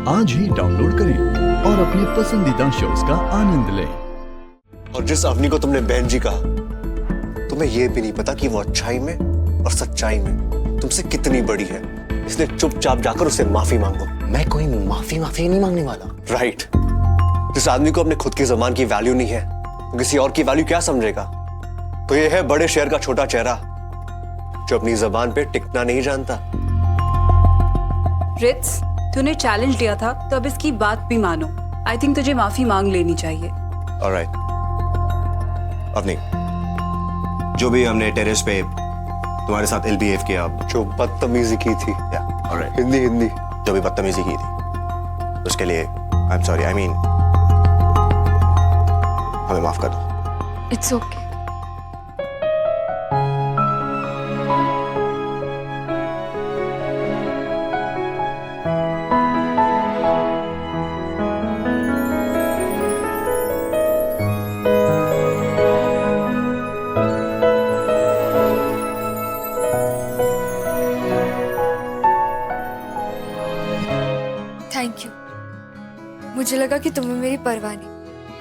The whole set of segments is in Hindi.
आज ही डाउनलोड करें और अपने पसंदीदा शोज का आनंद लें। और जिस अवनी को तुमने बहन जी कहा, तुम्हें यह भी नहीं पता कि वो अच्छाई में और सच्चाई में तुमसे कितनी बड़ी है। इसलिए चुपचाप जाकर उसे माफी मांगो। मैं कोई माफी नहीं मांगने वाला। राइट। जिस आदमी को अपने खुद की जबान की वैल्यू नहीं है, वो किसी और की वैल्यू क्या समझेगा? तो ये है बड़े शहर का छोटा चेहरा जो अपनी जबान पे टिकना नहीं जानता। रिट्स, तूने चैलेंज लिया था तो अब इसकी बात भी मानो। आई थिंक तुझे माफी मांग लेनी चाहिए। ऑलराइट। अपनी जो भी हमने टेरेस पे तुम्हारे साथ इल बिहेव किया, जो बदतमीजी की थी, ऑलराइट, हिंदी जो भी बदतमीजी की थी उसके लिए I am sorry. I mean हमें माफ कर दो। It's okay. Thank you. मुझे लगा कि तुम्हें मेरी परवाह नहीं।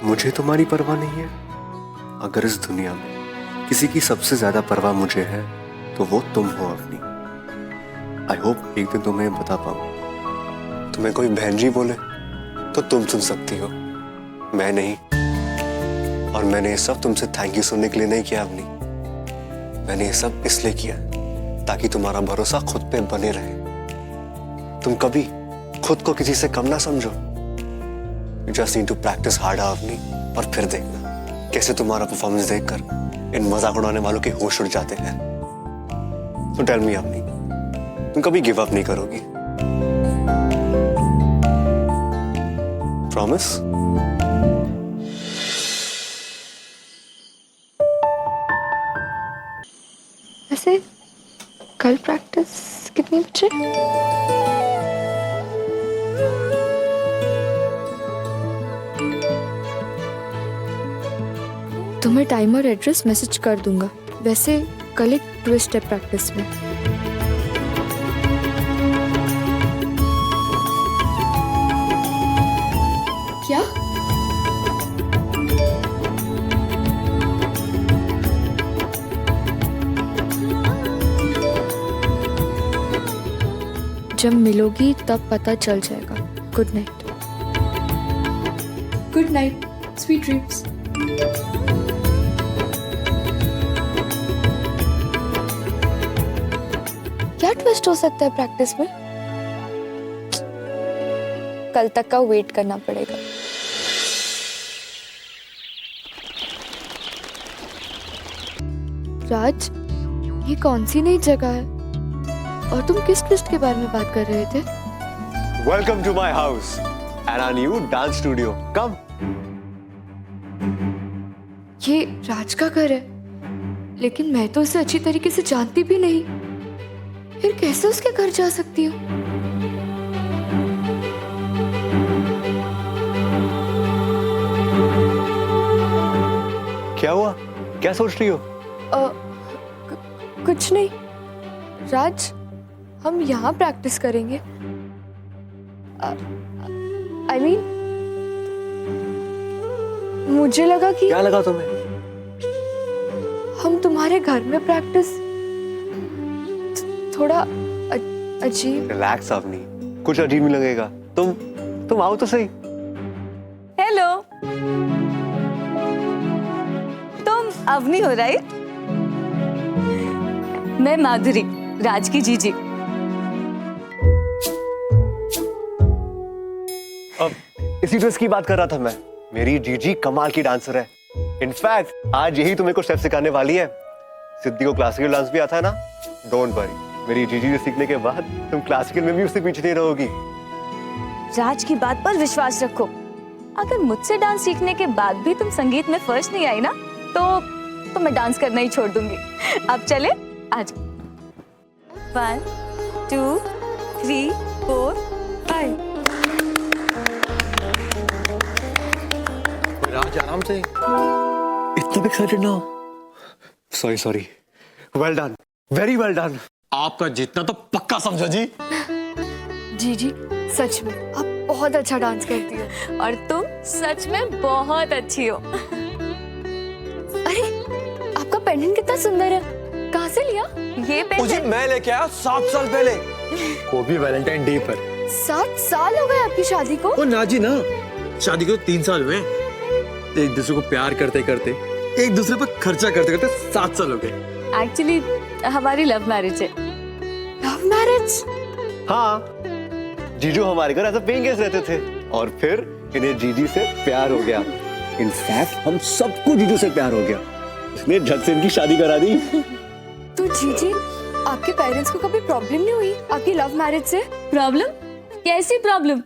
मुझे तुम्हारी परवाह नहीं है? अगर इस दुनिया में किसी की सबसे ज्यादा परवाह मुझे है तो वो तुम हो अवनी। आई होप एक दिन तुम्हें बता पाऊं। तुम्हें कोई बहन जी बोले तो तुम सुन सकती हो, मैं नहीं। और मैंने ये सब तुमसे थैंक यू सुनने के लिए नहीं किया अवनी। मैंने ये सब इसलिए किया ताकि तुम्हारा भरोसा खुद पे बने रहे। तुम कभी खुद को किसी से कम ना समझो। You just need to practice harder Avani, और फिर देखना कैसे तुम्हारा परफॉर्मेंस देखकर इन मजाक उड़ाने वालों के होश उड़ जाते हैं। तो टेल मी अवनी, तुम कभी गिव अप नहीं करोगी? प्रॉमिस? वैसे कल प्रैक्टिस कितने बजे? तुम्हें टाइम और एड्रेस मैसेज कर दूंगा। वैसे कल एक ट्विस्ट है प्रैक्टिस में। क्या? जब मिलोगी तब पता चल जाएगा। Good night. Good night, sweet dreams. क्या ट्विस्ट हो सकता है प्रैक्टिस में? कल तक का वेट करना पड़ेगा। राज, ये कौन सी नई जगह है और तुम किस ट्विस्ट के बारे में बात कर रहे थे? Welcome to my house and our new dance studio. Come. ये राज का घर है, लेकिन मैं तो उसे अच्छी तरीके से जानती भी नहीं। फिर कैसे उसके घर जा सकती हूँ? क्या हुआ? क्या सोच रही हो? कुछ नहीं राज, हम यहाँ प्रैक्टिस करेंगे। आई मीन, मुझे लगा कि क्या लगा तुम्हें? हम तुम्हारे घर में प्रैक्टिस थोड़ा अजीब। रिलैक्स अवनी, कुछ अजीब नहीं लगेगा। तुम आओ तो सही। हेलो, तुम अवनी हो राइट? मैं माधुरी, राज की जीजी। अब इसी ड्रेस की बात कर रहा था मैं। मेरी जीजी कमाल की डांसर है। इनफैक्ट आज यही तुम्हें कुछ स्टेप सिखाने वाली है। सिद्धि को क्लासिकल डांस भी आता है ना? डोंट वरी, मेरी जीजी से सीखने के बाद तुम क्लासिकल में भी उससे पीछे नहीं रहोगी। राज की बात पर विश्वास रखो। अगर मुझसे डांस सीखने के बाद भी तुम संगीत में फर्स्ट नहीं आई ना, तो मैं डांस करना ही छोड़ दूंगी। अब चले, आज 1 2 3 4 5। राज आराम से, इतना एक्साइटेड ना हो। Sorry. Well done, very well done. आपका जीतना तो पक्का समझो जी। जी सच में आप बहुत अच्छा डांस करती हो। और तुम सच में बहुत अच्छी हो। अरे आपका पेंडेंट कितना सुंदर है, कहाँ से लिया? ये मुझे पेंडेंट मैं लेके आया 7 साल पहले, वो भी वैलेंटाइन डे पर। 7 साल हो गए आपकी शादी को? ओ ना जी ना, शादी को 3 साल हुए। एक दूसरे को प्यार करते करते, एक दूसरे पर खर्चा करते करते 7 साल हो गए। एक्चुअली हमारी लव मैरिज है। Love marriage? हाँ, जीजू हमारे घर ऐसा पेइंग गेस्ट रहते थे और फिर इन्हें जीजी से प्यार हो गया। इनफैक्ट हम सबको जीजू से प्यार हो गया, इसलिए झट से इनकी शादी करा दी। तो जीजी, आपके पेरेंट्स को कभी प्रॉब्लम नहीं हुई आपकी लव मैरिज से? प्रॉब्लम? कैसी प्रॉब्लम?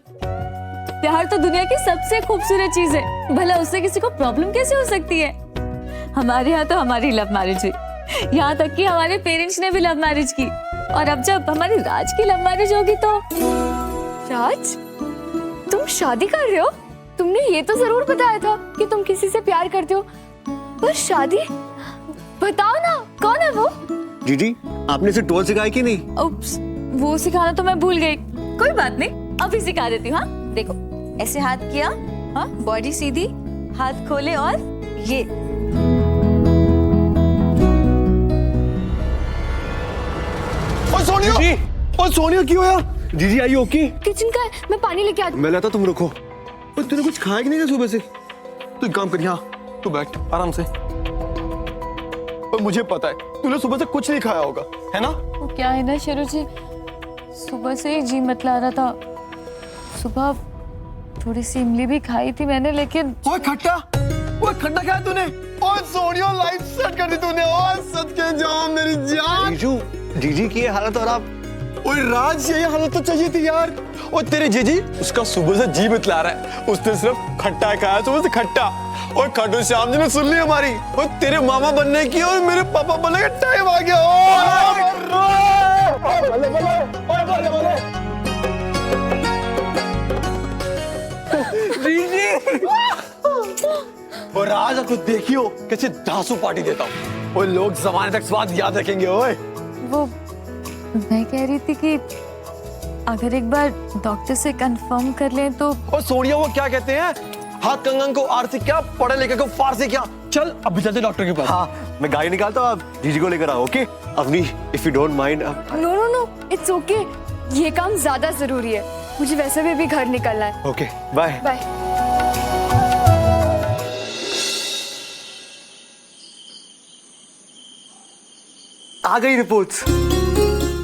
प्यार तो दुनिया की सबसे खूबसूरत चीज है, भला उससे किसी को प्रॉब्लम कैसे हो सकती है? हमारे यहाँ तो हमारी लव मैरिज हुई, यहाँ तक कि हमारे पेरेंट्स ने भी लव मैरिज की। और अब जब हमारी राज की लव मैरिज होगी तो राज, तुम शादी कर रहे हो? तुमने ये तो जरूर बताया था कि तुम किसी से प्यार करते हो, पर शादी? बताओ ना, कौन है वो? जीजी, आपने इसे टोल सिखाया कि नहीं? उप्स, वो सिखाना तो मैं भूल गई। कोई बात नहीं, अभी सिखा देती हूँ। हाँ देखो, ऐसे हाथ किया, हाँ बॉडी सीधी, हाथ खोले और ये। ओ सोनिया, ओ सोनिया क्यों है? जीजी आई ओके? किचन का है, मैं पानी लेके आती हूँ। मैं लाता, तुम रुको। ओ तूने कुछ खाया कि नहीं था सुबह से? तू एक काम कर, यहाँ तू बैठ आराम से। और मुझे पता है तूने सुबह से कुछ नहीं खाया होगा, है ना? वो क्या है ना शेरू जी, सुबह से ही जी मतला रहा था। सुबह थोड़ी सी इमली भी खाई थी मैंने, लेकिन ओए खट्टा, ओए खट्टा खाया तूने? ओए सोनिया, लाइफ सेट कर दी तूने। ओए सच के जान मेरी जान। जीजू, जीजी की ये हालत और आप? ओए राज, ये हालत तो चाहिए थी यार। और तेरे जीजी, उसका सुबह से जी बतला रहा है, उसने सिर्फ खट्टा खाया सुबह से, खट्टा। और खट्टू श्याम जी ने सुन ली हमारी, और तेरे मामा बनने की और मेरे पापा बनने का टाइम आ गया। बल्ले बल्ले, ओए बल्ले बल्ले। जीजी, और राज आपको देखियो कैसे धांसू पार्टी देता हूँ। और लोग जमाने तक स्वाद याद रखेंगे। ओए वो मैं कह रही थी कि अगर एक बार डॉक्टर से कंफर्म कर लें तो। और सोनिया, वो क्या कहते हैं, हाथ कंगन को आरती क्या, पढ़े लिखे को फारसी क्या। चल अभी चलते डॉक्टर के पास। हाँ, मैं गाड़ी निकालता हूँ, आप जीजी को लेकर आओ। Okay Avani, if you don't mind. No no no, it's okay. ये काम ज्यादा जरूरी है, मुझे वैसे भी घर निकलना है। Okay bye. बाय। आ गई रिपोर्ट्स।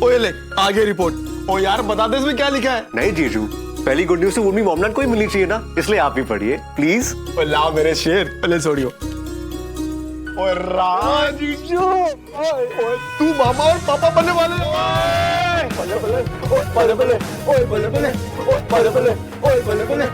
ओए ले, आगे रिपोर्ट। ओ यार बता दे इसमें क्या लिखा है। नहीं जीजू, पहली गुड न्यूज तो उर्मी मोमनान को ही मिलनी चाहिए ना, इसलिए आप ही पढ़िए प्लीज। ओए लाओ मेरे शेर, पहले छोड़ियो। ओए राज जीजू, ओए तू मामा और पापा बनने वाले। ओए बल्ले बल्ले, ओए बल्ले बल्ले, ओए बल्ले बल्ले, ओए बल्ले बल्ले, ओए बल्ले बल्ले।